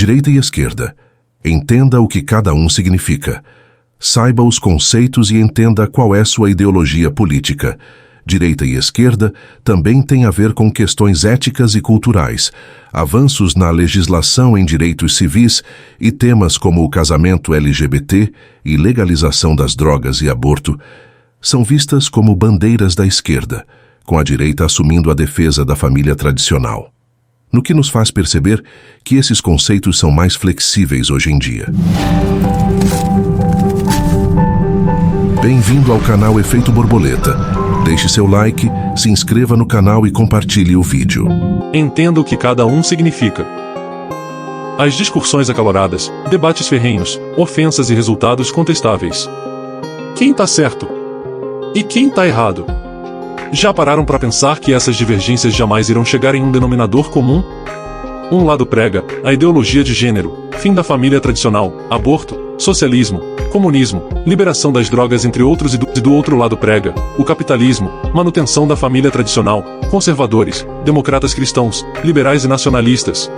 Direita e esquerda. Entenda o que cada um significa. Saiba os conceitos e entenda qual é sua ideologia política. Direita e esquerda também tem a ver com questões éticas e culturais, avanços na legislação em direitos civis e temas como o casamento LGBT e legalização das drogas e aborto são vistas como bandeiras da esquerda, com a direita assumindo a defesa da família tradicional. No que nos faz perceber que esses conceitos são mais flexíveis hoje em dia. Bem-vindo ao canal Efeito Borboleta. Deixe seu like, se inscreva no canal e compartilhe o vídeo. Entenda o que cada um significa. As discussões acaloradas, debates ferrenhos, ofensas e resultados contestáveis. Quem tá certo? E quem tá errado? Já pararam para pensar que essas divergências jamais irão chegar em um denominador comum? Um lado prega a ideologia de gênero, fim da família tradicional, aborto, socialismo, comunismo, liberação das drogas entre outros e do outro lado prega o capitalismo, manutenção da família tradicional, conservadores, democratas cristãos, liberais e nacionalistas.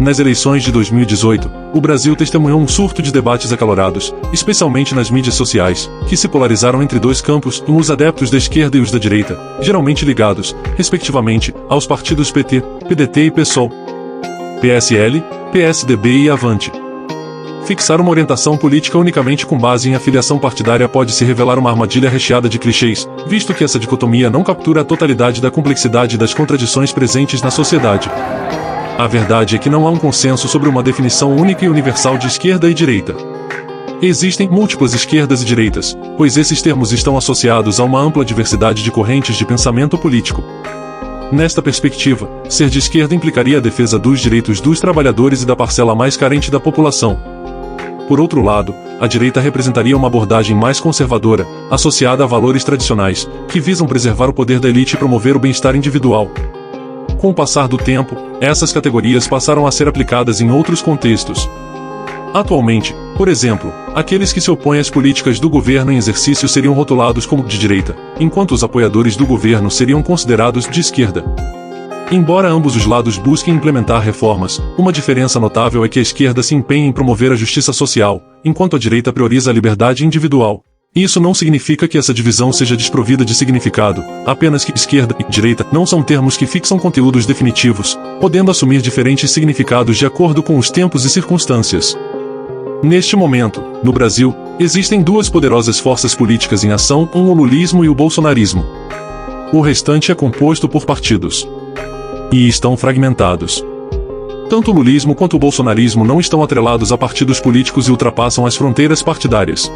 Nas eleições de 2018, o Brasil testemunhou um surto de debates acalorados, especialmente nas mídias sociais, que se polarizaram entre dois campos, os adeptos da esquerda e os da direita, geralmente ligados, respectivamente, aos partidos PT, PDT e PSOL, PSL, PSDB e Avante. Fixar uma orientação política unicamente com base em afiliação partidária pode se revelar uma armadilha recheada de clichês, visto que essa dicotomia não captura a totalidade da complexidade das contradições presentes na sociedade. A verdade é que não há um consenso sobre uma definição única e universal de esquerda e direita. Existem múltiplas esquerdas e direitas, pois esses termos estão associados a uma ampla diversidade de correntes de pensamento político. Nesta perspectiva, ser de esquerda implicaria a defesa dos direitos dos trabalhadores e da parcela mais carente da população. Por outro lado, a direita representaria uma abordagem mais conservadora, associada a valores tradicionais, que visam preservar o poder da elite e promover o bem-estar individual. Com o passar do tempo, essas categorias passaram a ser aplicadas em outros contextos. Atualmente, por exemplo, aqueles que se opõem às políticas do governo em exercício seriam rotulados como de direita, enquanto os apoiadores do governo seriam considerados de esquerda. Embora ambos os lados busquem implementar reformas, uma diferença notável é que a esquerda se empenha em promover a justiça social, enquanto a direita prioriza a liberdade individual. Isso não significa que essa divisão seja desprovida de significado, apenas que esquerda e direita não são termos que fixam conteúdos definitivos, podendo assumir diferentes significados de acordo com os tempos e circunstâncias. Neste momento, no Brasil, existem duas poderosas forças políticas em ação, o lulismo e o bolsonarismo. O restante é composto por partidos. E estão fragmentados. Tanto o lulismo quanto o bolsonarismo não estão atrelados a partidos políticos e ultrapassam as fronteiras partidárias.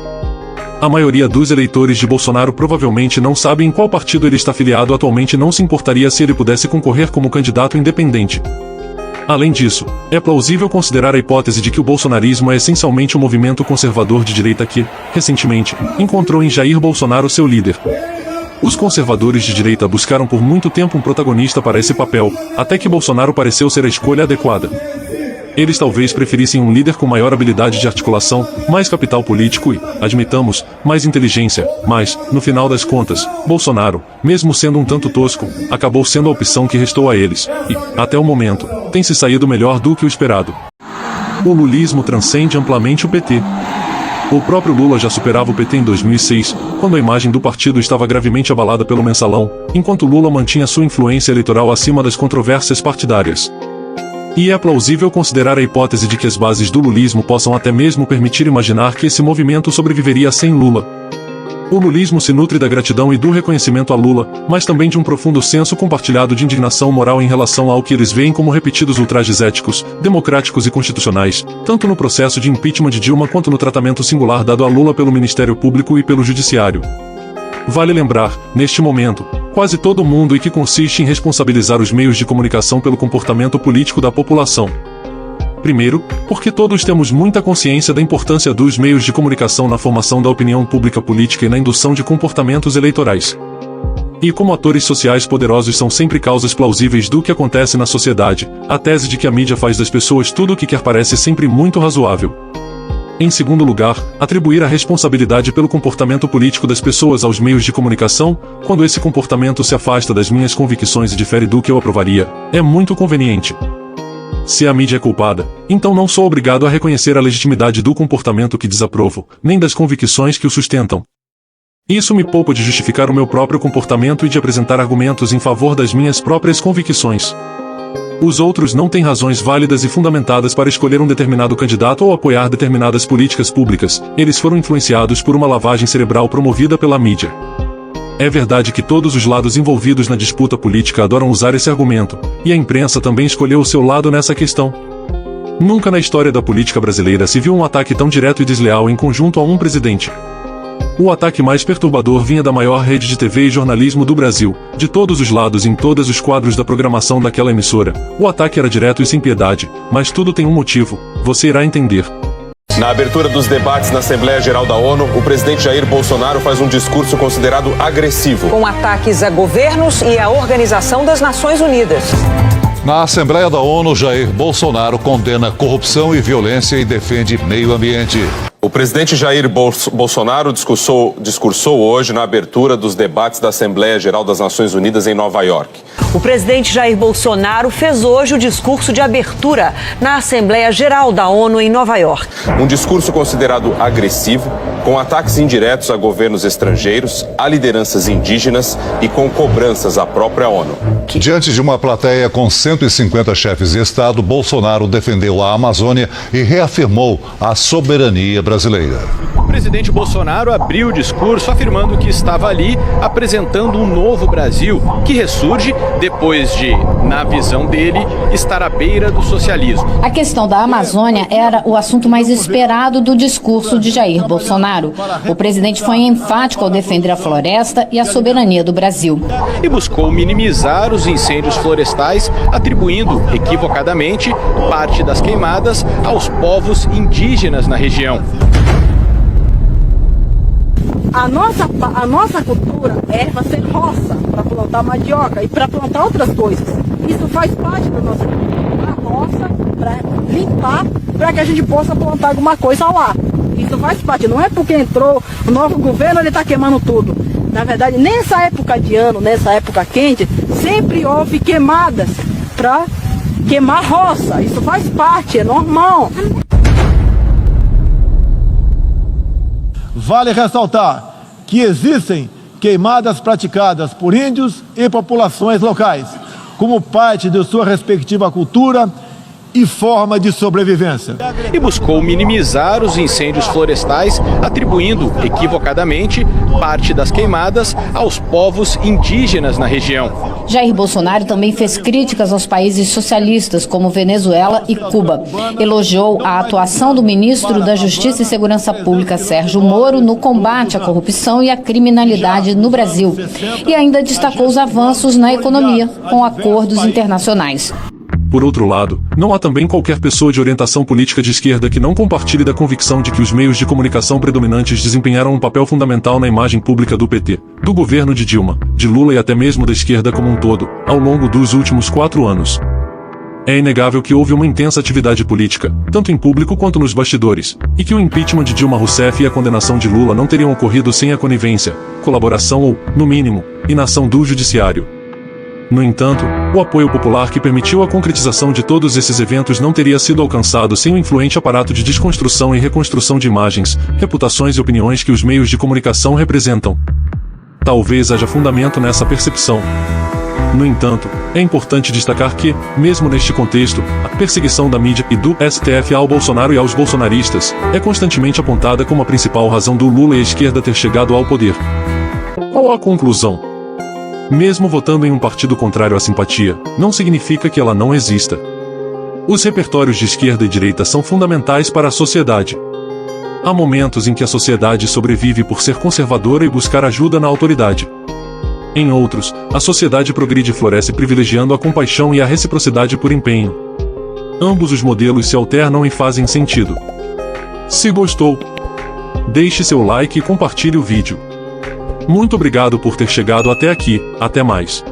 A maioria dos eleitores de Bolsonaro provavelmente não sabe em qual partido ele está afiliado atualmente e não se importaria se ele pudesse concorrer como candidato independente. Além disso, é plausível considerar a hipótese de que o bolsonarismo é essencialmente um movimento conservador de direita que, recentemente, encontrou em Jair Bolsonaro seu líder. Os conservadores de direita buscaram por muito tempo um protagonista para esse papel, até que Bolsonaro pareceu ser a escolha adequada. Eles talvez preferissem um líder com maior habilidade de articulação, mais capital político e, admitamos, mais inteligência, mas, no final das contas, Bolsonaro, mesmo sendo um tanto tosco, acabou sendo a opção que restou a eles, e, até o momento, tem se saído melhor do que o esperado. O lulismo transcende amplamente o PT. O próprio Lula já superava o PT em 2006, quando a imagem do partido estava gravemente abalada pelo mensalão, enquanto Lula mantinha sua influência eleitoral acima das controvérsias partidárias. E é plausível considerar a hipótese de que as bases do lulismo possam até mesmo permitir imaginar que esse movimento sobreviveria sem Lula. O lulismo se nutre da gratidão e do reconhecimento a Lula, mas também de um profundo senso compartilhado de indignação moral em relação ao que eles veem como repetidos ultrajes éticos, democráticos e constitucionais, tanto no processo de impeachment de Dilma quanto no tratamento singular dado a Lula pelo Ministério Público e pelo Judiciário. Vale lembrar, neste momento, quase todo mundo e que consiste em responsabilizar os meios de comunicação pelo comportamento político da população. Primeiro, porque todos temos muita consciência da importância dos meios de comunicação na formação da opinião pública política e na indução de comportamentos eleitorais. E como atores sociais poderosos são sempre causas plausíveis do que acontece na sociedade, a tese de que a mídia faz das pessoas tudo o que quer parece sempre muito razoável. Em segundo lugar, atribuir a responsabilidade pelo comportamento político das pessoas aos meios de comunicação, quando esse comportamento se afasta das minhas convicções e difere do que eu aprovaria, é muito conveniente. Se a mídia é culpada, então não sou obrigado a reconhecer a legitimidade do comportamento que desaprovo, nem das convicções que o sustentam. Isso me poupa de justificar o meu próprio comportamento e de apresentar argumentos em favor das minhas próprias convicções. Os outros não têm razões válidas e fundamentadas para escolher um determinado candidato ou apoiar determinadas políticas públicas, eles foram influenciados por uma lavagem cerebral promovida pela mídia. É verdade que todos os lados envolvidos na disputa política adoram usar esse argumento, e a imprensa também escolheu o seu lado nessa questão. Nunca na história da política brasileira se viu um ataque tão direto e desleal em conjunto a um presidente. O ataque mais perturbador vinha da maior rede de TV e jornalismo do Brasil, de todos os lados e em todos os quadros da programação daquela emissora. O ataque era direto e sem piedade, mas tudo tem um motivo, você irá entender. Na abertura dos debates na Assembleia Geral da ONU, o presidente Jair Bolsonaro faz um discurso considerado agressivo. Com ataques a governos e à Organização das Nações Unidas. Na Assembleia da ONU, Jair Bolsonaro condena corrupção e violência e defende meio ambiente. O presidente Jair Bolsonaro discursou hoje na abertura dos debates da Assembleia Geral das Nações Unidas em Nova York. O presidente Jair Bolsonaro fez hoje o discurso de abertura na Assembleia Geral da ONU em Nova York. Um discurso considerado agressivo, com ataques indiretos a governos estrangeiros, a lideranças indígenas e com cobranças à própria ONU. Diante de uma plateia com 150 chefes de Estado, Bolsonaro defendeu a Amazônia e reafirmou a soberania brasileira. O presidente Bolsonaro abriu o discurso afirmando que estava ali apresentando um novo Brasil que ressurge depois de, na visão dele, estar à beira do socialismo. A questão da Amazônia era o assunto mais esperado do discurso de Jair Bolsonaro. O presidente foi enfático ao defender a floresta e a soberania do Brasil. E buscou minimizar os incêndios florestais, atribuindo, equivocadamente, parte das queimadas aos povos indígenas na região. A nossa cultura é fazer roça para plantar mandioca e para plantar outras coisas. Isso faz parte da nossa cultura. A roça para limpar, para que a gente possa plantar alguma coisa lá. Isso faz parte. Não é porque entrou o novo governo, ele está queimando tudo. Na verdade, nessa época de ano, nessa época quente, sempre houve queimadas para queimar roça. Isso faz parte, é normal. Vale ressaltar que existem queimadas praticadas por índios e populações locais, como parte de sua respectiva cultura e forma de sobrevivência. E buscou minimizar os incêndios florestais, atribuindo, equivocadamente, parte das queimadas aos povos indígenas na região. Jair Bolsonaro também fez críticas aos países socialistas, como Venezuela e Cuba. Elogiou a atuação do ministro da Justiça e Segurança Pública, Sérgio Moro, no combate à corrupção e à criminalidade no Brasil. E ainda destacou os avanços na economia, com acordos internacionais. Por outro lado, não há também qualquer pessoa de orientação política de esquerda que não compartilhe da convicção de que os meios de comunicação predominantes desempenharam um papel fundamental na imagem pública do PT, do governo de Dilma, de Lula e até mesmo da esquerda como um todo, ao longo dos últimos 4 anos. É inegável que houve uma intensa atividade política, tanto em público quanto nos bastidores, e que o impeachment de Dilma Rousseff e a condenação de Lula não teriam ocorrido sem a conivência, colaboração ou, no mínimo, inação do judiciário. No entanto, o apoio popular que permitiu a concretização de todos esses eventos não teria sido alcançado sem o influente aparato de desconstrução e reconstrução de imagens, reputações e opiniões que os meios de comunicação representam. Talvez haja fundamento nessa percepção. No entanto, é importante destacar que, mesmo neste contexto, a perseguição da mídia e do STF ao Bolsonaro e aos bolsonaristas é constantemente apontada como a principal razão do Lula e a esquerda ter chegado ao poder. Qual a conclusão? Mesmo votando em um partido contrário à simpatia, não significa que ela não exista. Os repertórios de esquerda e direita são fundamentais para a sociedade. Há momentos em que a sociedade sobrevive por ser conservadora e buscar ajuda na autoridade. Em outros, a sociedade progride e floresce privilegiando a compaixão e a reciprocidade por empenho. Ambos os modelos se alternam e fazem sentido. Se gostou, deixe seu like e compartilhe o vídeo. Muito obrigado por ter chegado até aqui, até mais.